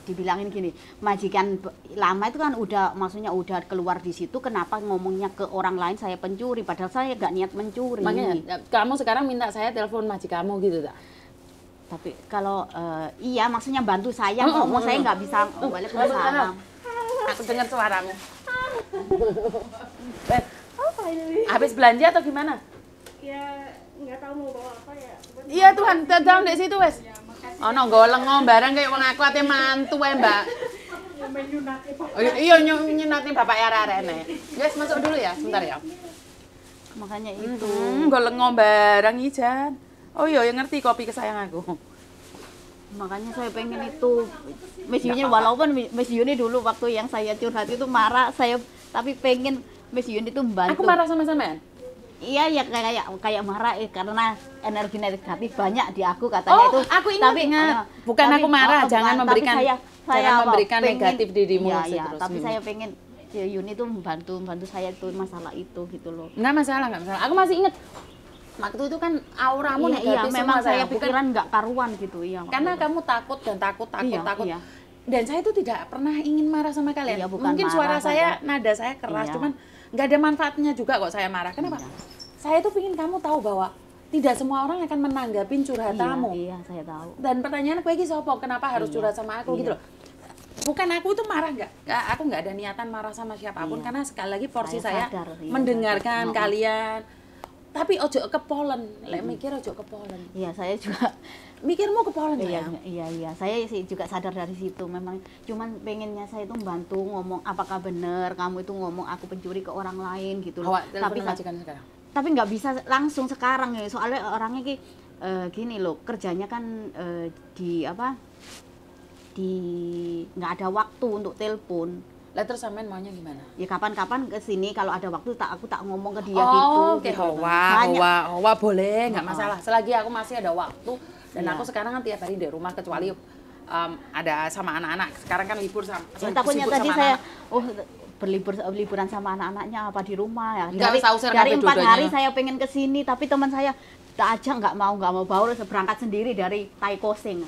dibilangin gini, majikan lama itu kan udah, maksudnya udah keluar di situ, kenapa ngomongnya ke orang lain saya pencuri, padahal saya nggak niat mencuri. Makanya kamu sekarang minta saya telepon majikanmu gitu tak? Tapi kalau iya, maksudnya bantu saya ngomong, saya nggak bisa Waalaikumsalam. Aku dengar suaramu. Habis belanja atau gimana? Ya nggak tahu mau bawa apa ya. Iya Tuhan, dalam di situ wes. Ono goleng barang kayak wong aku ate mantu wae, Mbak. Oh, iya nyunati bapak ya arek-arek. Guys, masuk dulu ya, sebentar ya. Makanya itu. Goleng barang ijan. Oh iya, yang ngerti kopi kesayangan aku. Makanya saya pengen itu. Miss Yuni, walaupun Miss Yuni dulu waktu yang saya curhat itu marah, saya tapi pengen Miss Yuni itu membantu. Aku marah sama sampean. Iya ya, kayak marah karena energi negatif banyak di aku katanya itu. Aku ingat. Bukan aku marah, jangan memberikan negatif dirimu terus. Tapi saya pengen Yuni itu membantu saya itu masalah itu gitu loh. Enggak masalah. Aku masih ingat waktu itu kan auramu negatif. Iya, memang saya pikiran nggak karuan gitu. Iya. Karena kamu takut dan takut. Iya. Dan saya itu tidak pernah ingin marah sama kalian. Iya, mungkin suara saya, nada saya keras, cuman nggak ada manfaatnya juga kok saya marah. Kenapa? Saya tuh ingin kamu tahu bahwa tidak semua orang akan menanggapin curhatamu. Iya, saya tahu. Dan pertanyaan kowe iki sapa? Kenapa harus curhat sama aku gitu loh. Bukan aku itu marah aku nggak ada niatan marah sama siapapun karena sekali lagi porsi saya mendengarkan kalian. Tapi ojo kepolen, mikir ojo kepolen. Iya, saya juga mikirmu kepolen ya. Iya, saya sih juga sadar dari situ. Memang cuman pengennya saya itu membantu ngomong apakah benar kamu itu ngomong aku pencuri ke orang lain gitu loh. Tapi majikan sekarang. Tapi nggak bisa langsung sekarang ya, soalnya orangnya gini loh, kerjanya kan nggak ada waktu untuk telepon. Lah terus sampean maunya gimana? Ya kapan-kapan ke sini kalau ada waktu aku tak ngomong ke dia gitu. Oke, Hawa boleh, nggak masalah. Selagi aku masih ada waktu dan aku sekarang kan tiap hari di rumah kecuali ada sama anak-anak. Sekarang kan libur sama. Takutnya tadi saya liburan sama anak-anaknya apa di rumah ya. Dari 4 hari saya pengen ke sini tapi teman saya tak aja nggak mau bawa berangkat sendiri dari Tai Koseng.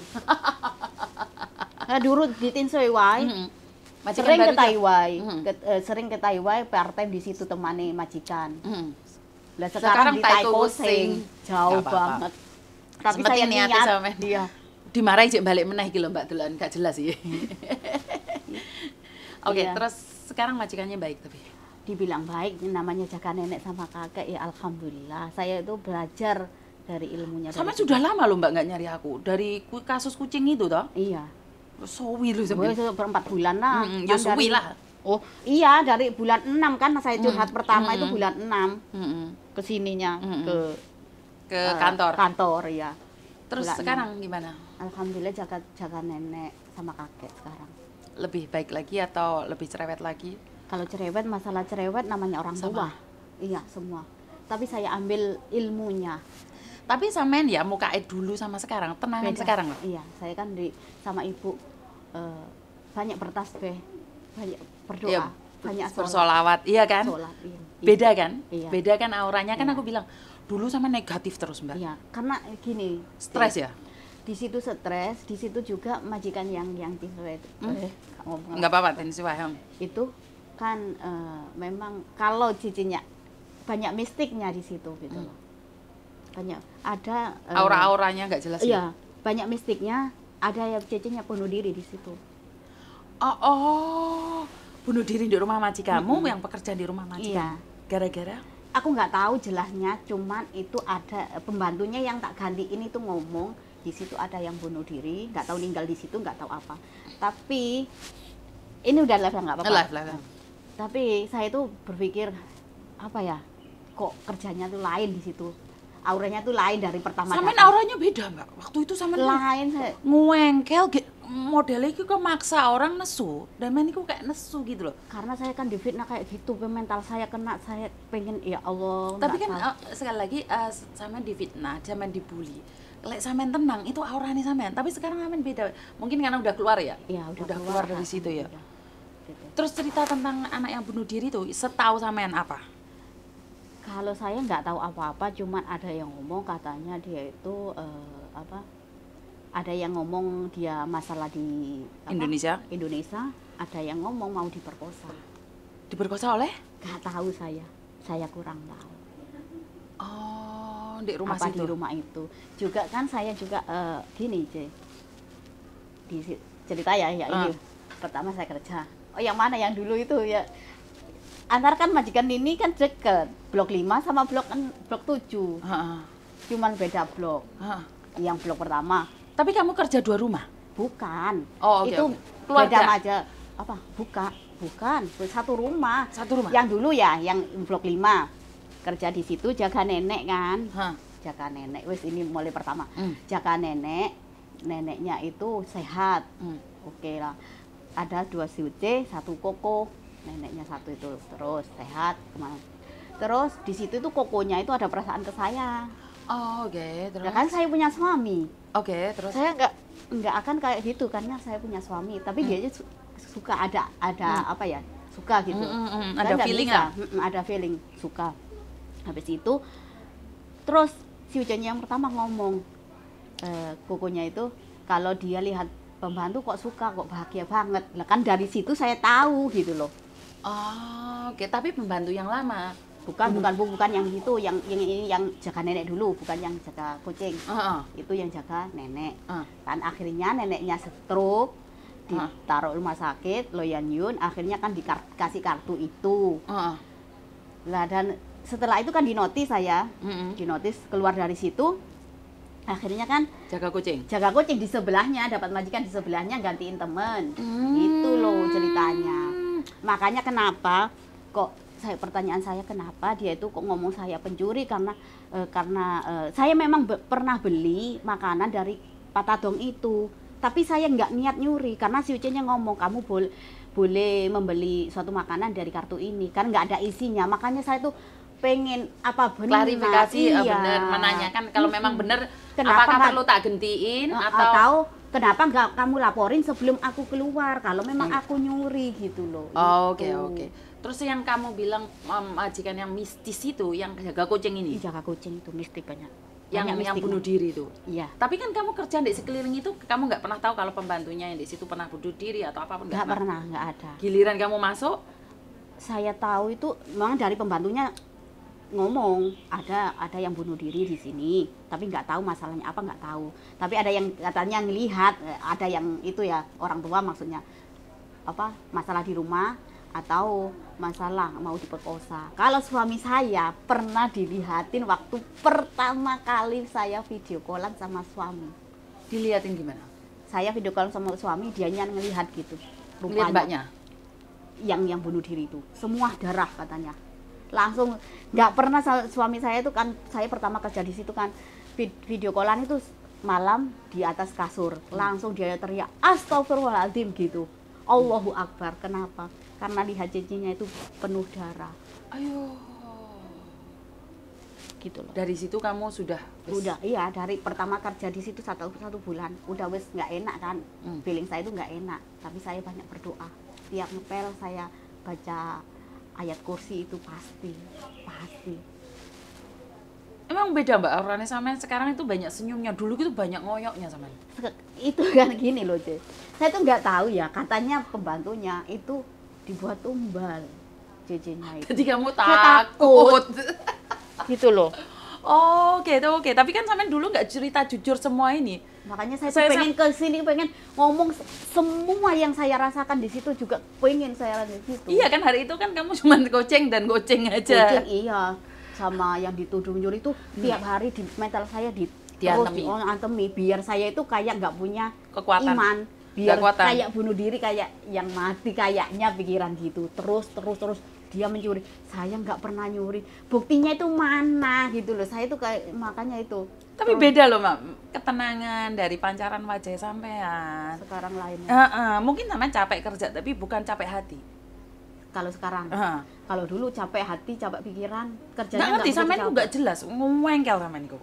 Nah, dulu di Tinsoi wae. Sering ke Taiwan, sering ke Taiwan, part-time di situ temani majikan. Lah sekarang di Tai Koseng, jauh banget. Tapi saya niat sama dia. Dimarahi jek balik meneh iki lho Mbak Delan, gak jelas sih. Oke, terus sekarang majikannya baik tapi dibilang baik, namanya jaga nenek sama kakek ya alhamdulillah. Saya itu belajar dari ilmunya. Sama sudah lama loh Mbak nggak nyari aku dari kasus kucing itu toh? Iya. Suwi lu sebenarnya. 4 bulan lah. Ya suwi lah. Oh iya, dari bulan 6 kan saya curhat pertama itu bulan 6 kesininya ke kantor ya. Terus bulan sekarang 6. Gimana? Alhamdulillah jaga nenek sama kakek sekarang. Lebih baik lagi atau lebih cerewet lagi? Kalau cerewet, masalah cerewet namanya orang tua. Iya, semua. Tapi saya ambil ilmunya. Tapi sampean ya muka dulu sama sekarang, tenangan sekarang loh. Iya, saya kan sama ibu banyak bertasbih, banyak berdoa, ya, banyak bersolawat, iya kan? Sholat, iya. Beda kan? Iya. Beda kan auranya kan aku bilang dulu sama negatif terus Mbak. Iya, karena gini. Stres ya? Di situ stres, di situ juga majikan yang Tinsoi itu. Enggak apa-apa, Tinsoi. Itu kan memang kalau cicinya banyak mistiknya di situ gitu loh. Banyak ada aura-auranya nggak jelas. Iya, banyak mistiknya, ada yang cicinya bunuh diri di situ. Bunuh diri di rumah majikanmu yang pekerja di rumah majikan. Iya. Gara-gara? Aku nggak tahu jelasnya, cuman itu ada pembantunya yang tak ganti ini tuh ngomong di situ ada yang bunuh diri, nggak tahu meninggal di situ, nggak tahu apa. Tapi ini udah live nggak apa-apa. Live. Tapi saya tuh berpikir apa ya, kok kerjanya tuh lain di situ. Auranya tuh lain dari pertama. Sampean auranya beda Mbak. Waktu itu sampean lain nguengkel modelnya itu kok maksa orang nesu. Dan main itu kayak nesu gitu loh. Karena saya kan difitnah kayak gitu, mental saya kena, saya pengen ya Allah. Tapi kan sekali lagi sampean difitnah, sampean dibully. Lek sampean tenang itu auranya sampean. Tapi sekarang sampean beda. Mungkin karena udah keluar ya? Iya, udah keluar dari situ ya. Gitu. Terus cerita tentang anak yang bunuh diri tuh, setahu sampean apa? Kalau saya nggak tahu apa-apa, cuman ada yang ngomong katanya dia itu Ada yang ngomong dia masalah di Indonesia, ada yang ngomong mau diperkosa. Diperkosa oleh? Gak tahu saya kurang tahu. Oh, di rumah apa situ? Di rumah itu. Juga kan saya juga gini, di cerita ya ini. Pertama saya kerja. Oh, yang mana yang dulu itu ya? Antar kan majikan ini kan deket, blok 5 sama blok 7. Cuman beda blok. Yang blok pertama. Tapi kamu kerja 2 rumah? Bukan. Oh, okay, itu keluarga beda aja. Apa? Bukan. Satu rumah. Satu rumah. Yang dulu ya, yang blok 5. Kerja di situ jaga nenek kan. Jaga nenek. Wes ini mulai pertama. Jaga nenek. Neneknya itu sehat. Oke lah. Ada 2 suce, 1 koko. Neneknya 1 itu terus sehat. Terus di situ itu kokonya itu ada perasaan ke saya. Oh, oke. Terus? Ya kan saya punya suami. Oke, terus? Saya nggak akan kayak gitu karena saya punya suami. Tapi dia suka ada apa ya? Suka gitu. Ada feeling lah. Ada feeling suka. Habis itu terus si ujannya yang pertama ngomong kokonya itu kalau dia lihat pembantu kok suka, kok bahagia banget. Lah kan dari situ saya tahu gitu loh. Oh, oke. Tapi pembantu yang lama. Bukan yang itu, yang ini yang jaga nenek dulu, bukan yang jaga kucing. Itu yang jaga nenek. Kan akhirnya neneknya stroke, ditaruh rumah sakit, Loyan Yun, akhirnya kan dikasih kartu itu. Lah dan setelah itu kan dinotis saya, dinotis keluar dari situ. Akhirnya kan jaga kucing di sebelahnya, dapat majikan di sebelahnya gantiin temen. Itu loh ceritanya. Makanya kenapa kok pertanyaan saya kenapa dia itu kok ngomong saya pencuri karena saya memang pernah beli makanan dari Pak Tadong itu, tapi saya nggak niat nyuri karena si Ucinya ngomong kamu boleh membeli suatu makanan dari kartu ini kan nggak ada isinya, makanya saya tuh pengen apa benar klarifikasi benar menanyakan kalau memang benar apakah perlu tak gantiin atau kenapa nggak kamu laporin sebelum aku keluar kalau memang aku nyuri gitu loh. Oke. Terus yang kamu bilang majikan yang mistis itu, yang jaga kucing ini? Jaga kucing itu mistis banyak. Yang bunuh diri itu? Iya. Tapi kan kamu kerja di sekeliling itu, kamu nggak pernah tahu kalau pembantunya yang di situ pernah bunuh diri atau apapun? Nggak pernah, nggak ada. Giliran kamu masuk? Saya tahu itu memang dari pembantunya ngomong ada yang bunuh diri di sini, tapi nggak tahu masalahnya apa, nggak tahu. Tapi ada yang katanya ngelihat, ada yang itu ya orang tua maksudnya apa masalah di rumah atau masalah mau diperkosa. Kalau suami saya pernah dilihatin waktu pertama kali saya video callan sama suami. Dilihatin gimana? Saya video callan sama suami, dianya ngelihat gitu. Lihat mbaknya? Yang bunuh diri itu, semua darah katanya. Langsung nggak pernah suami saya itu kan, saya pertama kerja di situ kan video callan itu malam di atas kasur, langsung dia teriak astagfirullahaladzim gitu. Allahu Akbar. Kenapa? Karena lihat cincinnya itu penuh darah. Ayo. Gitu loh. Dari situ kamu sudah? Udah, iya dari pertama kerja di situ satu bulan. Udah wes nggak enak kan. Feeling saya itu nggak enak. Tapi saya banyak berdoa. Tiap ngepel saya baca ayat kursi itu pasti. Emang beda mbak, orangnya sama sekarang itu banyak senyumnya, dulu itu banyak ngoyoknya sama. Itu kan gini loh Ce. Saya tuh nggak tahu ya, katanya pembantunya itu dibuat tumbal cincinnya itu. Jadi kamu takut. Gitu loh. Oh gitu, oke. Tapi kan sampean dulu nggak cerita jujur semua ini. Makanya saya pengen ke sini, pengen ngomong semua yang saya rasakan di situ juga pengen saya di situ. Iya kan hari itu kan kamu cuma goceng aja. Goceng iya. Sama yang dituduh nyuri itu tiap hari di mental saya diantemi biar saya itu kayak nggak punya kekuatan iman, biar kayak bunuh diri, kayak yang mati kayaknya pikiran gitu. Terus dia mencuri, saya nggak pernah nyuri, buktinya itu mana gitu loh. Saya itu kayak makanya itu. Tapi beda loh mak, ketenangan dari pancaran wajah sampean sekarang lainnya. Mungkin sampean capek kerja tapi bukan capek hati. Kalau sekarang, kalau dulu capek hati, capek pikiran, kerjanya nggak ngerti, sampean itu nggak jelas, ngomongkel sampean itu.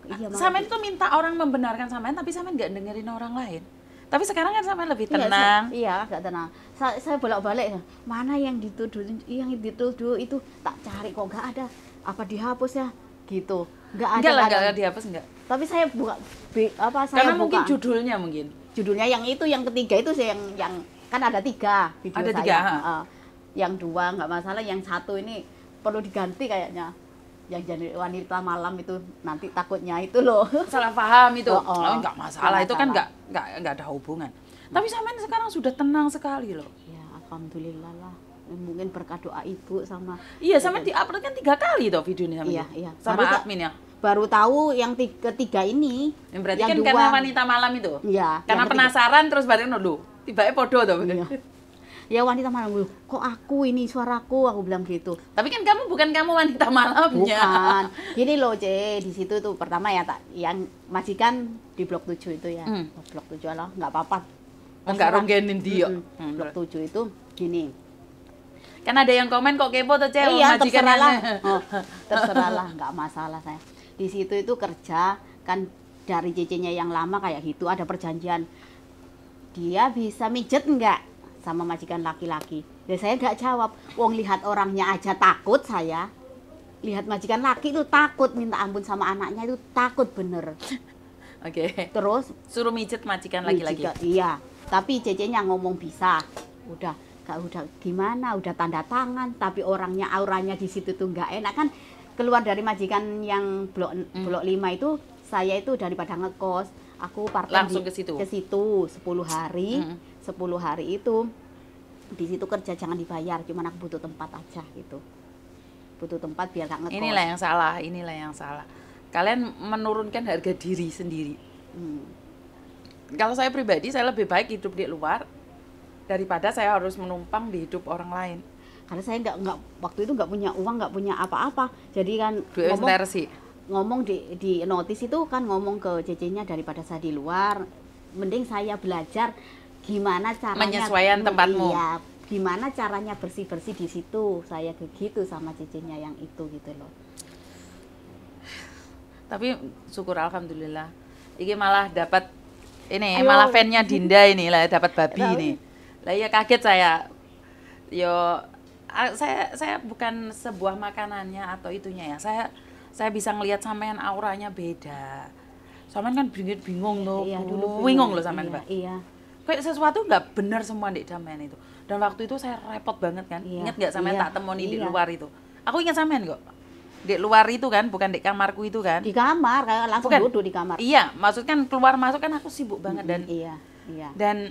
Iya, sampean itu minta orang membenarkan sampean, tapi sampean nggak dengerin orang lain. Tapi sekarang kan sampean lebih tenang. Iya, agak tenang. Saya bolak-balik, mana yang dituduh itu tak cari kok nggak ada, apa dihapus ya, gitu. Nggak ada. Nggak dihapus nggak. Tapi saya buka Karena mungkin judulnya yang itu, yang ketiga itu saya yang kan ada 3 video ada saya. 3. Yang 2 nggak masalah, yang 1 ini perlu diganti kayaknya. Yang jadi wanita malam itu nanti takutnya itu loh. Salah paham itu. Nggak masalah, Nggak itu kan masalah. nggak ada hubungan. Tapi sampean sekarang sudah tenang sekali loh. Ya, alhamdulillah lah. Mungkin berkat doa ibu sama. Iya, sampean di-upload kan 3 kali toh video ini sama Iya, iya. sama admin ya. Baru tahu yang ketiga ini. Yang berarti yang kan 2. karena wanita malam itu. Iya. Karena penasaran terus bareng dulu. Tiba-tiba podo toh. Iya. Ya wanita malam, kok aku ini suaraku, aku bilang gitu. Tapi kan bukan kamu wanita malamnya. Bukan. Gini loh, di situ tuh pertama ya yang majikan di blok 7 itu ya. Blok 7 lah, nggak apa-apa. Enggak ronggenin dia. Blok 7 itu gini. Kan ada yang komen kok kepo tuh cewek Iya, majikan terserah lah. Terserah lah, nggak masalah saya. Di situ itu kerja kan dari cecenya yang lama kayak gitu, ada perjanjian. Dia bisa mijet enggak sama majikan laki-laki. Dan saya nggak jawab. Wong lihat orangnya aja takut saya. Lihat majikan laki itu takut, minta ampun sama anaknya itu takut bener. Oke. Terus suruh mijet majikan laki-laki. Iya. Tapi cecenya ngomong bisa. Udah gimana? Udah tanda tangan. Tapi orangnya auranya di situ tuh nggak enak kan. Keluar dari majikan yang blok 5 itu, saya itu daripada ngekos, aku langsung ke situ 10 hari. 10 hari itu di situ kerja jangan dibayar, cuman aku butuh tempat aja gitu. Butuh tempat biar gak ngekos. Inilah yang salah. Kalian menurunkan harga diri sendiri. Kalau saya pribadi, saya lebih baik hidup di luar daripada saya harus menumpang di hidup orang lain. Karena saya nggak waktu itu nggak punya uang, nggak punya apa-apa. Jadi kan ngomong di notis itu kan ngomong ke cecenya daripada saya di luar, mending saya belajar gimana caranya menyesuaikan tempatmu. Iya, gimana caranya bersih-bersih di situ. Saya begitu sama cecenya yang itu gitu loh. Tapi syukur alhamdulillah. Iki malah dapat ini, malah fan-nya Dinda ini lah dapat babi ini. Lah ya kaget saya. Saya bukan sebuah makanannya atau itunya ya. Saya bisa ngelihat sampean auranya beda. Sampean kan bingung tuh. Iya, dulu bingung loh sampean, Pak. Iya. Kayak sesuatu nggak benar semua di damen itu. Dan waktu itu saya repot banget kan. Iya, Ingat nggak sampean tak temoni di iya. luar itu. Aku ingat sampean kok. Di luar itu kan, bukan di kamarku itu kan. Di kamar, kayak langsung Bukan. duduk di kamar. Iya, maksud kan keluar masuk kan aku sibuk banget dan Iya. dan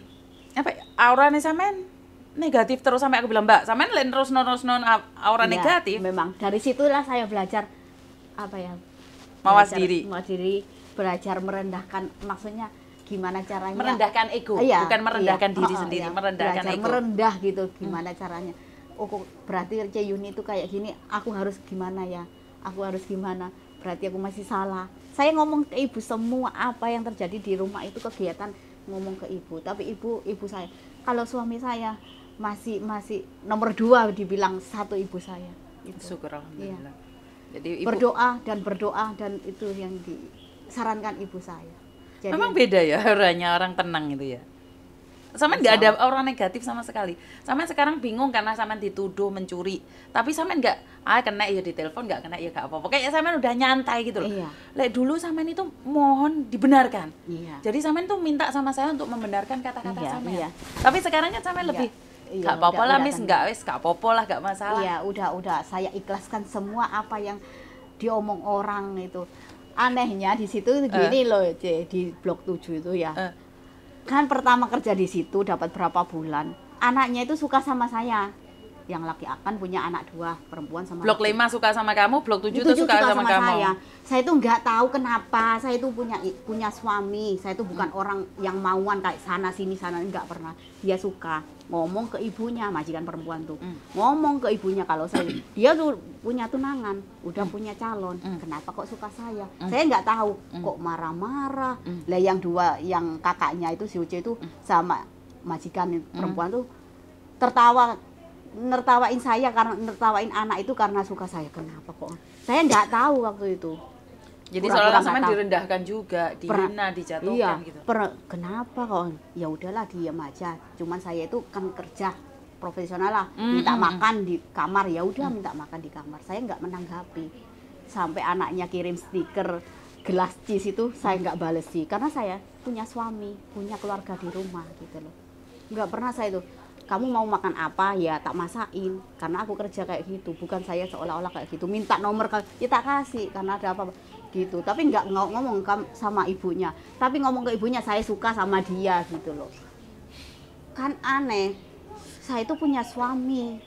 apa auranya sampean negatif terus sampai aku bilang, Mbak, sampean lain terus non aura Iya, negatif. Memang dari situlah saya belajar apa ya? Mawas Mawas diri, belajar merendahkan, maksudnya gimana caranya merendahkan ego, iya, bukan merendahkan iya, diri sendiri, iya. merendahkan Belajar ego. merendah gitu, gimana caranya. Oh, kok berarti Yuni itu kayak gini, aku harus gimana ya? Aku harus gimana? Berarti aku masih salah. Saya ngomong ke ibu semua apa yang terjadi di rumah itu, kegiatan ngomong ke ibu. Tapi ibu saya, kalau suami saya masih nomor 2 dibilang 1 ibu saya. Itu. Syukur alhamdulillah. Iya. Jadi ibu berdoa dan itu yang disarankan ibu saya. Jadi, memang beda ya orangnya, orang tenang itu ya. Sampean nggak ada orang negatif sama sekali. Sampean sekarang bingung karena sampean dituduh mencuri. Tapi sampean nggak, kena ya ditelepon, nggak kena ya nggak apa-apa. Kayaknya sampean udah nyantai gitu loh. Iya. Lek dulu sampean itu mohon dibenarkan. Iya. Jadi sampean tuh minta sama saya untuk membenarkan kata-kata Iya, sampean. iya. Tapi sekarang kan sampean lebih nggak apa-apa lah, Miss, nggak apa-apa lah, nggak masalah. Iya, udah saya ikhlaskan semua apa yang diomong orang itu. Anehnya di situ gini loh, di blok 7 itu ya. Kan pertama kerja di situ dapat berapa bulan, anaknya itu suka sama saya. Yang laki akan punya anak 2, perempuan sama blok 5 suka sama kamu, blok 7 tuh suka sama kamu. Saya itu nggak tahu kenapa. Saya itu punya suami. Saya itu bukan orang yang mauan kayak sana sini nggak pernah. Dia suka ngomong ke ibunya, majikan perempuan tuh. Ngomong ke ibunya kalau dia tuh punya tunangan, udah punya calon. Kenapa kok suka saya? Saya nggak tahu. Kok marah-marah. Lah yang 2, yang kakaknya itu si Uce itu sama majikan perempuan tuh nertawain saya karena nertawain anak itu karena suka saya. Kenapa kok? Saya nggak tahu waktu itu. Jadi seolah-olah sampean direndahkan juga, dihina, dijatuhkan iya, gitu. Kenapa kok? Ya udahlah diam aja. Cuman saya itu kan kerja profesional lah, minta makan di kamar, ya udah minta makan di kamar. Saya nggak menanggapi. Sampai anaknya kirim stiker gelas cheese itu saya nggak bales sih, karena saya punya suami, punya keluarga di rumah gitu loh. Nggak pernah saya itu, kamu mau makan apa ya tak masakin, karena aku kerja kayak gitu, bukan saya seolah-olah kayak gitu minta nomor ya tak kasih karena ada apa gitu, tapi nggak ngomong sama ibunya, tapi ngomong ke ibunya saya suka sama dia gitu loh. Kan aneh, saya itu punya suami.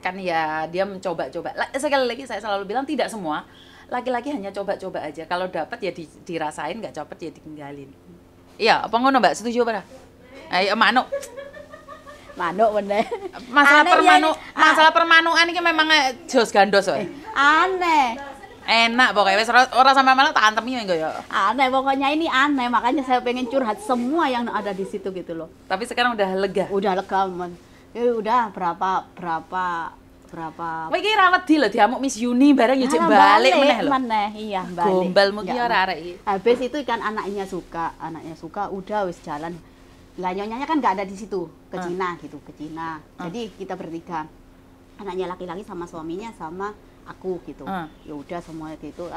Kan ya dia mencoba-coba. Sekali lagi saya selalu bilang tidak semua laki-laki hanya coba-coba aja. Kalau dapat ya dirasain, nggak dapat ya ditinggalin. Iya, apa ngono Mbak? Setuju apa? Ayo manuk. Manuk bener. Masalah permanukan ini memang jos gandos wae. Aneh. Enak pokoknya wis ora sampe malah tak antemi enggak ya. Aneh pokoknya ini aneh, makanya saya pengen curhat semua yang ada di situ gitu loh. Tapi sekarang udah lega. Udah lega, men. Ya udah berapa Kowe iki ra wedi lho diamuk Miss Yuni bareng ya jek balik meneh lho. Iya, balik. Gombalmu ki ora arek iki. Habis itu kan anaknya suka udah wis jalan. Lah nyonyanya kan nggak ada di situ, ke Cina gitu, ke Cina. Jadi kita bertiga. Anaknya laki-laki sama suaminya sama aku gitu. Ya udah semua gitu.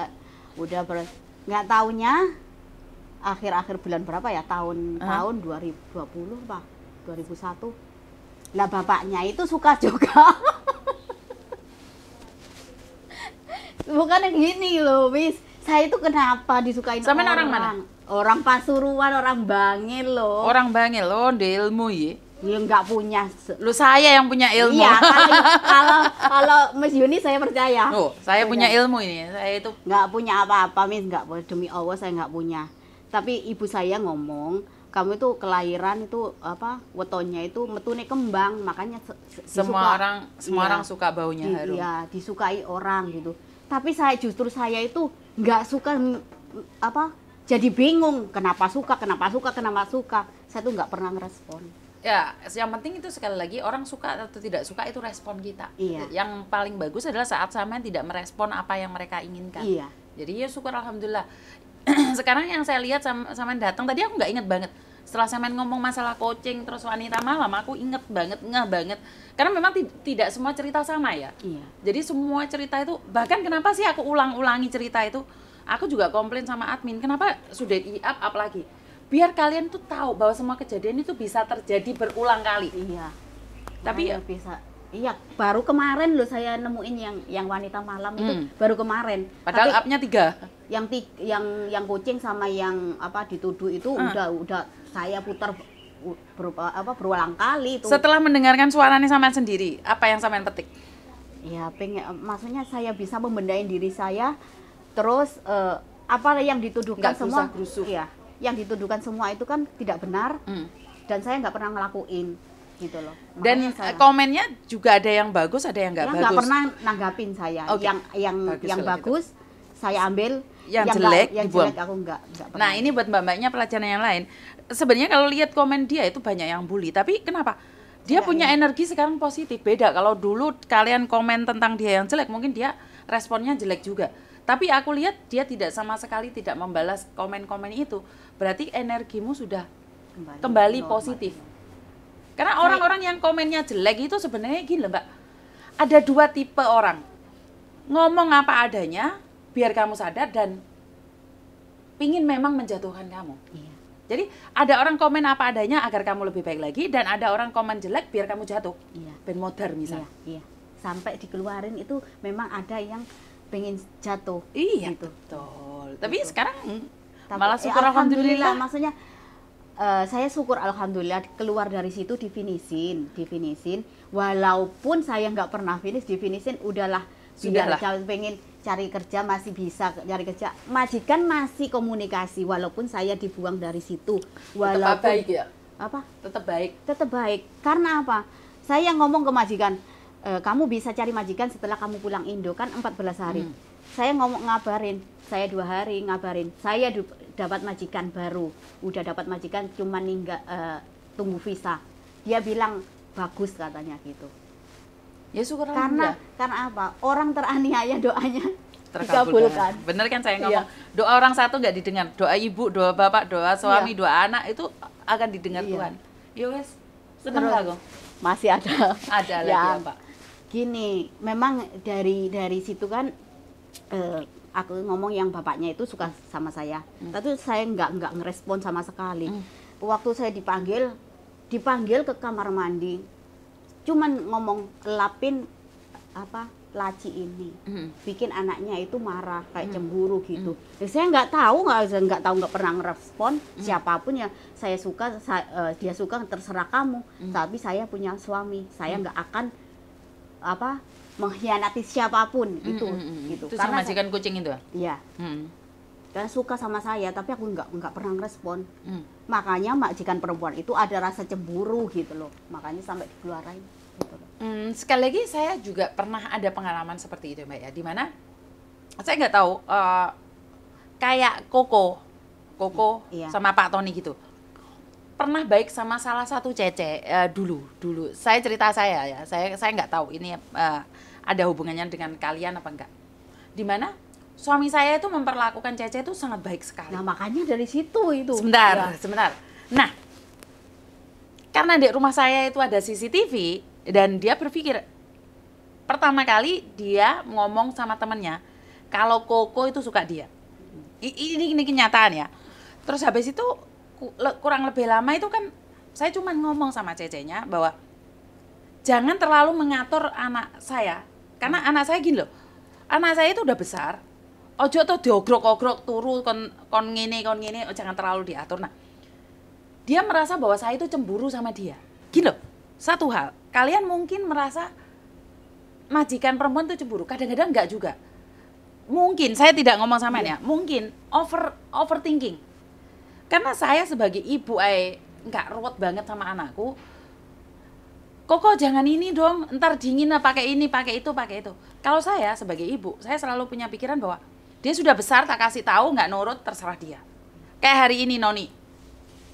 Nggak taunya akhir-akhir bulan berapa ya? Tahun 2020 apa? 2001. Lah bapaknya itu suka juga. Bukan yang gini loh, Miss. Saya itu kenapa disukain Sampean orang mana? Orang Pasuruan, orang Bangil loh. Orang Bangil loh, ndek ilmu ya. Ya nggak punya. Lu saya yang punya ilmu. Iya, kalau Miss Yuni saya percaya. Oh, saya punya ilmu ini. Saya itu nggak punya apa-apa, Miss. Nggak, demi Allah saya nggak punya. Tapi ibu saya ngomong, kamu itu kelahiran itu apa? Wetonnya itu metune kembang, makanya semua orang suka baunya harum. Iya, disukai orang gitu. Tapi justru saya itu nggak suka apa? Jadi bingung kenapa suka. Saya tuh nggak pernah ngerespon. Ya, yang penting itu sekali lagi orang suka atau tidak suka itu respon kita. Iya. Yang paling bagus adalah saat sampean tidak merespon apa yang mereka inginkan. Iya. Jadi ya syukur alhamdulillah. Sekarang yang saya lihat sampean datang tadi aku nggak inget banget. Setelah sampean ngomong masalah coaching terus wanita malam, aku inget banget, ngeh banget. Karena memang tidak semua cerita sama ya. Iya. Jadi semua cerita itu, bahkan kenapa sih aku ulang-ulangi cerita itu? Aku juga komplain sama admin, kenapa sudah di-up lagi? Biar kalian tuh tahu bahwa semua kejadian itu bisa terjadi berulang kali. Iya. Tapi ya bisa. Iya, baru kemarin loh saya nemuin yang wanita malam itu baru kemarin. Padahal up-nya 3. Yang kucing sama yang apa dituduh itu udah saya putar berulang kali itu. Setelah mendengarkan suaranya sampean sendiri, apa yang sampean petik? Ya, maksudnya saya bisa membenahi diri saya. Terus apa yang dituduhkan semua, ya, yang dituduhkan semua itu kan tidak benar, dan saya nggak pernah ngelakuin gitu loh. Dan komennya juga ada yang bagus, ada yang nggak bagus. Nggak pernah nanggapin saya. Okay. Yang bagus saya ambil, yang jelek dibuang. Jelek aku nggak pernah. Nah ini buat mbak-mbaknya pelajaran yang lain. Sebenarnya kalau lihat komen dia itu banyak yang bully, tapi kenapa? Dia punya energi sekarang positif. Beda kalau dulu kalian komen tentang dia yang jelek, mungkin dia responnya jelek juga. Tapi aku lihat dia tidak sama sekali tidak membalas komen-komen itu. Berarti energimu sudah kembali positif. Karena orang-orang yang komennya jelek itu sebenarnya gini Mbak. Ada 2 tipe orang. Ngomong apa adanya biar kamu sadar dan pingin memang menjatuhkan kamu. Iya. Jadi ada orang komen apa adanya agar kamu lebih baik lagi, dan ada orang komen jelek biar kamu jatuh. Iya. Ben modar misalnya. Iya. Sampai dikeluarin itu memang ada yang pengen jatuh. Iya, gitu. Betul. Tapi sekarang malah syukur alhamdulillah. Maksudnya saya syukur alhamdulillah keluar dari situ difinisin. Walaupun saya nggak pernah difinisin, udahlah. Sudahlah. Pengen cari kerja masih bisa cari kerja. Majikan masih komunikasi walaupun saya dibuang dari situ. Tetap baik ya? Apa? Tetap baik. Tetap baik. Karena apa? Saya ngomong ke majikan, kamu bisa cari majikan setelah kamu pulang Indo kan 14 hari. Saya ngabarin, saya 2 hari ngabarin. Saya dapat majikan baru. Udah dapat majikan cuma tunggu visa. Dia bilang bagus katanya gitu. Ya syukur karena apa? Orang teraniaya doanya dikabulkan. Bener kan saya ngomong, doa orang satu nggak didengar, doa ibu, doa bapak, doa suami, doa anak itu akan didengar Tuhan. Yo wes, seneng lah kok. Masih ada. Ada lagi apa? Gini, memang dari situ kan aku ngomong yang bapaknya itu suka sama saya. Tapi saya nggak ngerespon sama sekali. Waktu saya dipanggil ke kamar mandi, cuman ngomong lapin apa laci ini, bikin anaknya itu marah kayak cemburu gitu. Saya nggak pernah ngerespon siapapun ya. Saya suka, dia suka terserah kamu. Tapi saya punya suami, saya nggak akan apa mengkhianati siapapun gitu. Itu sama majikan kucing itu? Iya. Karena suka sama saya, tapi aku nggak pernah ngerespon. Makanya majikan perempuan itu ada rasa cemburu gitu loh. Makanya sampai dikeluarin. Gitu loh. Sekali lagi saya juga pernah ada pengalaman seperti itu Mbak ya, dimana saya nggak tahu kayak Koko iya. Sama Pak Tony gitu. Pernah baik sama salah satu Cece dulu. Saya cerita saya ya, saya nggak tahu ini ada hubungannya dengan kalian apa enggak. Dimana suami saya itu memperlakukan Cece itu sangat baik sekali. Nah makanya dari situ itu. Sebentar. Nah, karena di rumah saya itu ada CCTV dan dia berpikir pertama kali dia ngomong sama temennya kalau Koko itu suka dia. Ini kenyataan ya. Terus habis itu kurang lebih lama itu kan saya cuma ngomong sama Cecenya bahwa jangan terlalu mengatur anak saya. Karena anak saya gini loh, anak saya itu udah besar, ojo tuh diogrok-ogrok turu kon ngene, jangan terlalu diatur. Nah, dia merasa bahwa saya itu cemburu sama dia. Gini loh, satu hal, kalian mungkin merasa majikan perempuan itu cemburu, kadang-kadang enggak juga. Mungkin, saya tidak ngomong sama ya, mungkin overthinking. Karena saya sebagai ibu nggak ruwet banget sama anakku. Koko jangan ini dong, ntar dingin pakai ini, pakai itu. Kalau saya sebagai ibu, saya selalu punya pikiran bahwa dia sudah besar, tak kasih tahu, nggak nurut, terserah dia. Kayak hari ini Noni,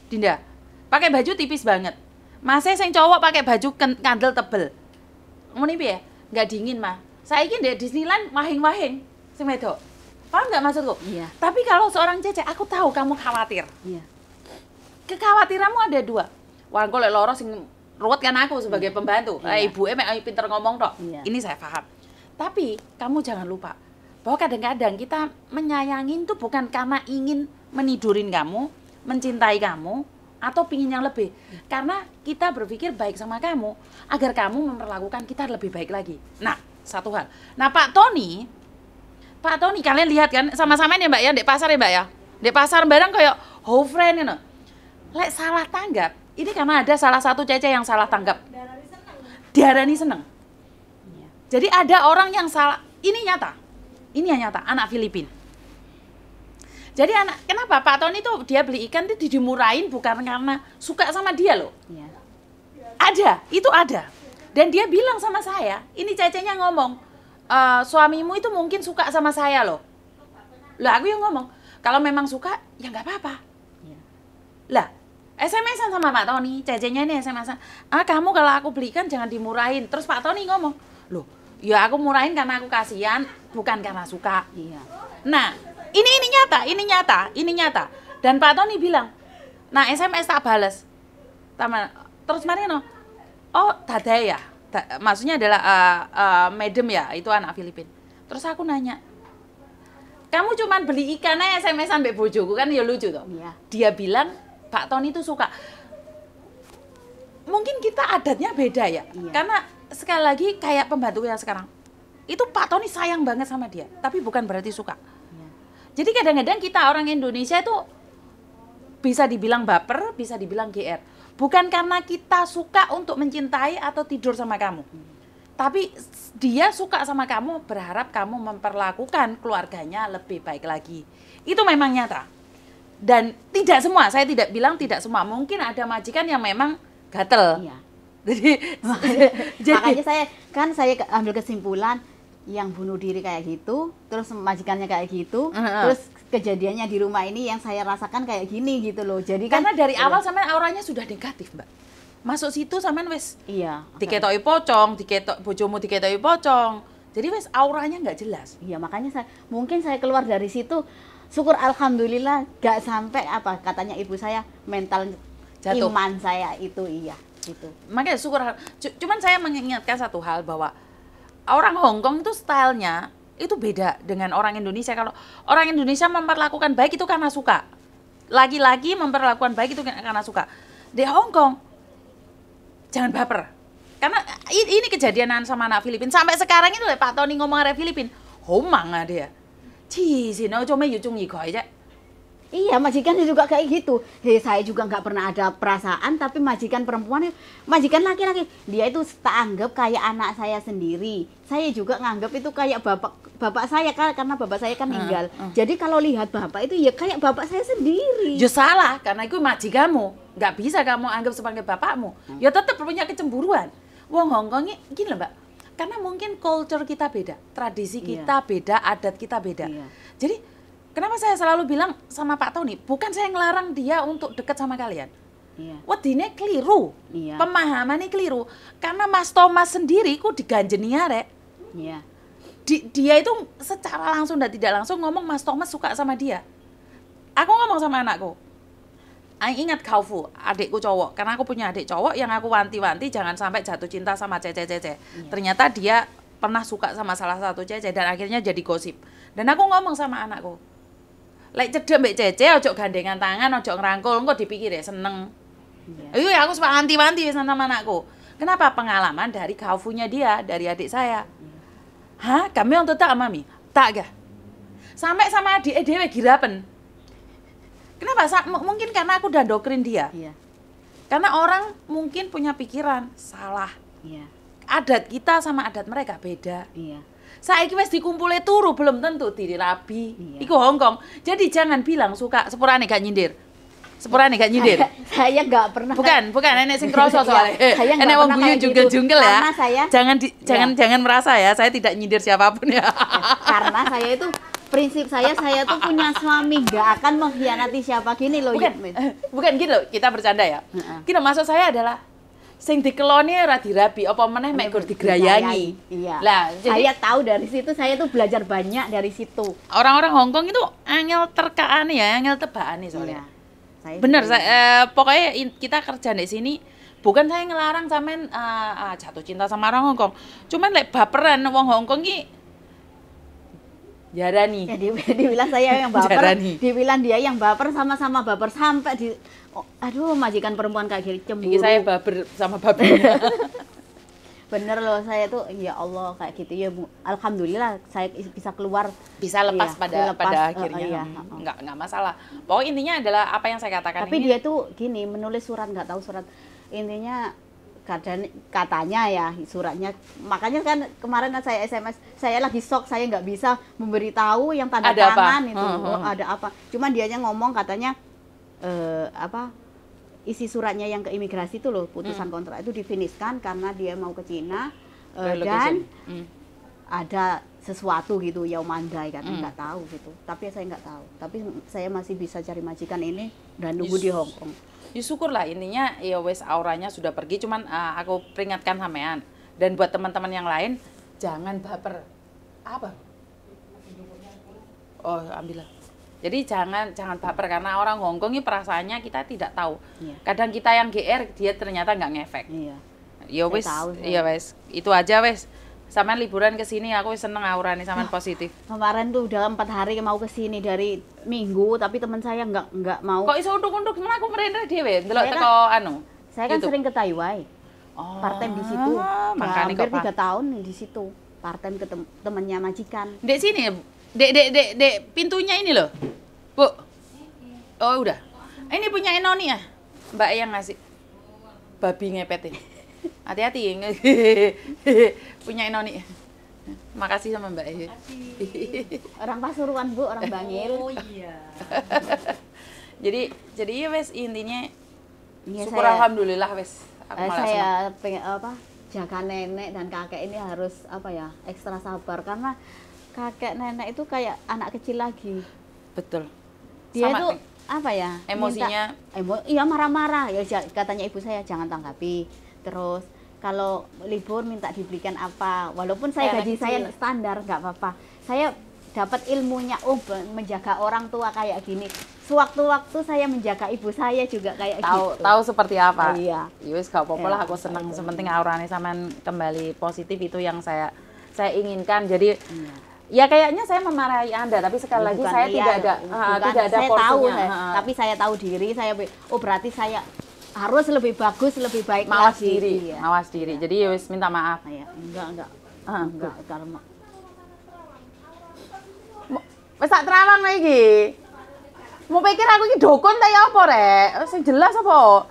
Dinda, pakai baju tipis banget. Masnya yang cowok pakai baju kandel tebel. Ngomong ya, nggak dingin mah. Saya ini di Disneyland wahing-wahing, sing wedok. Paham nggak maksudku? Iya. Tapi kalau seorang Cece, aku tahu kamu khawatir. Iya. Kekhawatiranmu ada dua. Wah, kok lek loro sing ruwet kan aku sebagai pembantu. Iya. Ibu pinter ngomong tok. Iya. Ini saya paham. Tapi kamu jangan lupa bahwa kadang-kadang kita menyayangin itu bukan karena ingin menidurin kamu, mencintai kamu, atau pingin yang lebih. Karena kita berpikir baik sama kamu agar kamu memperlakukan kita lebih baik lagi. Nah, satu hal. Nah, Pak Tony kalian lihat kan sama-sama nih Mbak ya, di pasar ya Mbak ya. Di pasar barang kayak whole friend ini. Lek salah tanggap, ini karena ada salah satu Cece yang salah tanggap. Diarani seneng. Iya. Jadi ada orang yang salah, ini nyata, anak Filipina. Jadi kenapa Pak Tony tuh dia beli ikan itu dimurahin bukan karena suka sama dia loh. Iya. Itu ada. Dan dia bilang sama saya, ini Cecenya ngomong, suamimu itu mungkin suka sama saya loh. Lah aku yang ngomong, kalau memang suka ya nggak apa-apa. Iya. Lah SMS-an sama Pak Tony, Cecenya ini SMS-an, kamu kalau aku belikan jangan dimurahin. Terus Pak Tony ngomong, loh ya aku murahin karena aku kasihan, bukan karena suka. Iya. Nah ini nyata. Dan Pak Tony bilang, nah SMS tak bales. Terus mana no? Oh tadai ya. Maksudnya adalah madam ya, itu anak Filipina. Terus aku nanya, kamu cuman beli ikan aja SMS-an mbak bojoku kan ya lucu toh. Iya. Dia bilang Pak Tony itu suka. Mungkin kita adatnya beda ya. Iya. Karena sekali lagi kayak pembantu yang sekarang. Itu Pak Tony sayang banget sama dia, tapi bukan berarti suka. Iya. Jadi kadang-kadang kita orang Indonesia itu bisa dibilang baper, bisa dibilang GR. Bukan karena kita suka untuk mencintai atau tidur sama kamu. Tapi dia suka sama kamu, berharap kamu memperlakukan keluarganya lebih baik lagi. Itu memang nyata. Dan tidak semua, saya tidak bilang tidak semua. Mungkin ada majikan yang memang gatel. Iya. Jadi Makanya saya ambil kesimpulan, yang bunuh diri kayak gitu, terus majikannya kayak gitu, terus kejadiannya di rumah ini yang saya rasakan kayak gini gitu loh. Jadi karena dari awal sampean auranya sudah negatif, Mbak. Masuk situ sampean wis diketoki pocong, bojomu diketoki pocong. Jadi wis auranya nggak jelas. Iya, makanya mungkin saya keluar dari situ, syukur alhamdulillah gak sampai apa katanya ibu saya mental jatuh. Iman saya itu gitu. Makanya syukur. Cuman saya mengingatkan satu hal bahwa orang Hongkong itu stylenya Itu beda dengan orang Indonesia. Kalau orang Indonesia memperlakukan baik itu karena suka. Laki-laki memperlakukan baik itu karena suka. Di Hong Kong, jangan baper. Karena ini kejadian sama anak Filipin. Sampai sekarang itu Pak Tony ngomong ada Filipin. Homang dia. Cici, no cuma yujung iko aja. Iya, majikan juga kayak gitu. Saya juga nggak pernah ada perasaan, tapi majikan perempuan, majikan laki-laki, dia itu tak anggap kayak anak saya sendiri. Saya juga nganggap itu kayak bapak saya, karena bapak saya kan meninggal. Jadi kalau lihat bapak itu ya kayak bapak saya sendiri. Ya salah, karena itu majikanmu. Nggak bisa kamu anggap sebagai bapakmu. Ya tetap punya kecemburuan. Wong Hongkong ini gini loh, Mbak. Karena mungkin culture kita beda, tradisi kita beda, adat kita beda. Jadi kenapa saya selalu bilang sama Pak Tony, bukan saya ngelarang dia untuk dekat sama kalian. Wedine keliru, pemahamannya keliru. Karena Mas Thomas sendiri ku diganjeni arek. Dia itu secara langsung dan tidak langsung ngomong Mas Thomas suka sama dia. Aku ngomong sama anakku, ingat Kaufu, adikku cowok, karena aku punya adik cowok yang aku wanti-wanti jangan sampai jatuh cinta sama Cece. Ternyata dia pernah suka sama salah satu Cece dan akhirnya jadi gosip. Dan aku ngomong sama anakku, lek cedek mbek Cece ojo gandengan tangan, ojo ngerangkul, engko dipikir ya seneng. Iya, aku sempat wanti-wanti sama anakku. Kenapa? Pengalaman dari Kaufunya dia, dari adik saya. Hah, kami yang tetap mami? Tak gak? Sampai sama adik dhewe girapen. Kenapa? Mungkin karena aku udah doktrin dia. Karena orang mungkin punya pikiran salah. Adat kita sama adat mereka beda. Saiki wis dikumpule turu belum tentu dirabi. Iku Hongkong. Jadi jangan bilang suka sepurane gak nyindir. Sepurane gak nyindir. Saya nggak pernah. Bukan enek sing kroso soalnya. Enek wong guyu juga jungkel ya. Jangan merasa ya saya tidak nyindir siapapun ya. Karena saya itu prinsip saya tuh punya suami nggak akan mengkhianati siapa gini loh. Bukan gitu loh, kita bercanda ya. Gini maksud saya adalah sing dikeloni ora dirabi apa meneh mek gur digrayangi. Lah, saya tahu dari situ, saya tuh belajar banyak dari situ. Orang-orang Hongkong itu angel terkaane ya, angel tebakane soalnya. Bener, pokoknya kita kerja di sini bukan saya ngelarang sampean jatuh cinta sama orang Hongkong. Cuman lek baperan wong Hongkong ki jarani. Ya, dibilang saya yang baper, dibilang dia yang baper, sama-sama baper sampai aduh majikan perempuan kayak gini cemburu. Ini saya baper sama bapernya. Bener loh, saya tuh ya Allah kayak gitu ya. Alhamdulillah saya bisa keluar, bisa lepas pada akhirnya. Nggak masalah. Pokoknya intinya adalah apa yang saya katakan. Tapi dia tuh gini menulis surat, nggak tahu surat intinya. Katanya ya suratnya, makanya kan kemarin saya SMS, saya lagi shock, saya nggak bisa memberitahu yang tanda tangan itu ada apa. Cuman dianya ngomong katanya isi suratnya yang ke imigrasi itu loh, putusan kontrak itu difinishkan karena dia mau ke Cina dan ada sesuatu gitu, Yaumandai kan nggak tahu gitu. Tapi saya nggak tahu. Tapi saya masih bisa cari majikan ini dan nunggu di Hong Kong. Ya syukurlah, intinya ya wes auranya sudah pergi, cuman aku peringatkan sampean dan buat teman-teman yang lain jangan baper. Apa? Oh, ambillah. Jadi jangan baper karena orang Hongkong ini perasaannya kita tidak tahu. Kadang kita yang GR dia ternyata nggak ngefek. Ya wes, iya wes. Itu aja wes. Sampean liburan ke sini aku seneng aurane sampean positif. Kemarin tuh udah 4 hari mau ke sini dari Minggu, tapi teman saya nggak mau. Kok iso unduk-unduk mlaku mrene dhewe ndelok teko anu. Saya kan sering ke Taiwan. Part-time di situ. Makanya hampir 3 tahun di situ. Part-time ke temannya majikan. Dek sini, Dek pintunya ini loh. Bu. Oh, udah. Ini punya Enoni ya. Mbak yang ngasih. Babi ngepet ini. Hati-hati. Punya Enoni. Makasih sama Mbak. Orang Pasuruan, Bu, orang Bangil. Oh iya. jadi ya wes intinya syukur alhamdulillah wes. Saya pengen jaga nenek dan kakek ini harus ekstra sabar karena kakek nenek itu kayak anak kecil lagi. Betul. Dia itu emosinya iya marah-marah ya, katanya ibu saya jangan tanggapi. Terus kalau libur minta diberikan apa, walaupun saya gaji saya standar nggak apa-apa, saya dapat ilmunya menjaga orang tua kayak gini. Sewaktu-waktu saya menjaga ibu saya juga kayak gitu. Tahu seperti apa. Iya. Yus gak apa-apa lah, aku senang. Sementing aurane sampean kembali positif, itu yang saya inginkan. Jadi Ya kayaknya saya memarahi Anda, tapi sekali lagi Bukan, saya iya, tidak ada bukan, tidak ada saya tahu, porsinya. tapi saya tahu diri, oh berarti saya harus lebih bagus, lebih baik Mawas lagi. diri, Iya. mawas diri. Jadi ya wis minta maaf. Iya, enggak, karena Wis tak terawang lho iki. Mau pikir aku iki dukun ta ya apa rek? Sing jelas apa?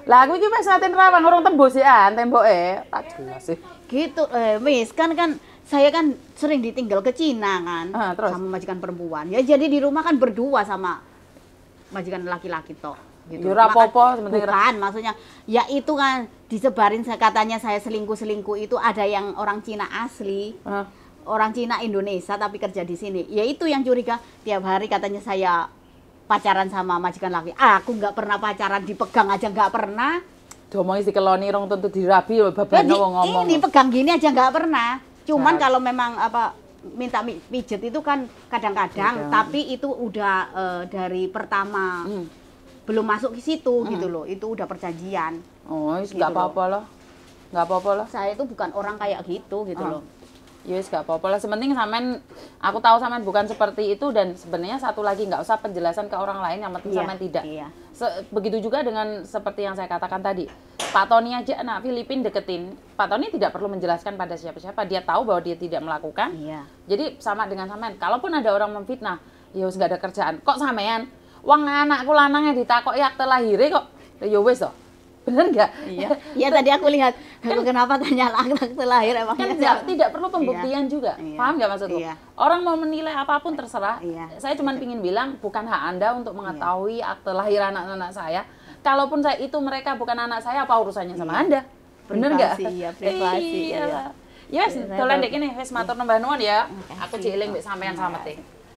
Lah aku iki wis nate terawang urung tembus ya temboke. Tak jelas sih. gitu, wis kan saya kan sering ditinggal ke Cina kan, Terus? sama majikan perempuan. Ya jadi di rumah kan berdua sama majikan laki-laki toh. Gitu. Ya ora apa-apa, sementing Bukan, maksudnya ya itu kan disebarin katanya saya selingkuh itu ada yang orang Cina asli. Orang Cina Indonesia tapi kerja di sini. Ya itu yang curiga, tiap hari katanya saya pacaran sama majikan laki. Aku nggak pernah pacaran, dipegang aja nggak pernah. Diomongin dikeloni rong tentu dirabi babane wong ngomong. Ini pegang gini aja nggak pernah. Cuman kalau memang minta pijet itu kan kadang-kadang, tapi itu udah dari pertama belum masuk ke situ gitu loh. Itu udah perjanjian. Oh, wis Gitu nggak apa-apa loh. Nggak apa-apa loh. Saya itu bukan orang kayak gitu loh. Ya wis gak apa-apa lah, sementing sampean aku tahu sampean bukan seperti itu dan sebenarnya satu lagi nggak usah penjelasan ke orang lain, yang penting sampean tidak. Iya. Begitu juga dengan seperti yang saya katakan tadi. Pak Tony aja anak Filipin deketin. Pak Tony tidak perlu menjelaskan pada siapa-siapa, dia tahu bahwa dia tidak melakukan. Iya. Jadi sama dengan sampean, kalaupun ada orang memfitnah, ya wis nggak ada kerjaan. Kok sampean wong anakku lanangnya ditakoki akte lahire kok ya wis toh. Bener nggak? Iya. Iya tadi aku lihat kenapa tanya akte lahir emang kan tidak perlu pembuktian juga. Iya. Paham nggak maksudku? Iya. Orang mau menilai apapun terserah. Iya. Saya cuma ingin bilang bukan hak Anda untuk mengetahui akte lahir anak-anak saya. Kalaupun saya itu mereka bukan anak saya, apa urusannya sama Anda? Bener nggak? Iya, privasi. Iya. Yes, tolong dek ini wis matur nembah nuwun ya. Aku cieling mbek sampean slamet.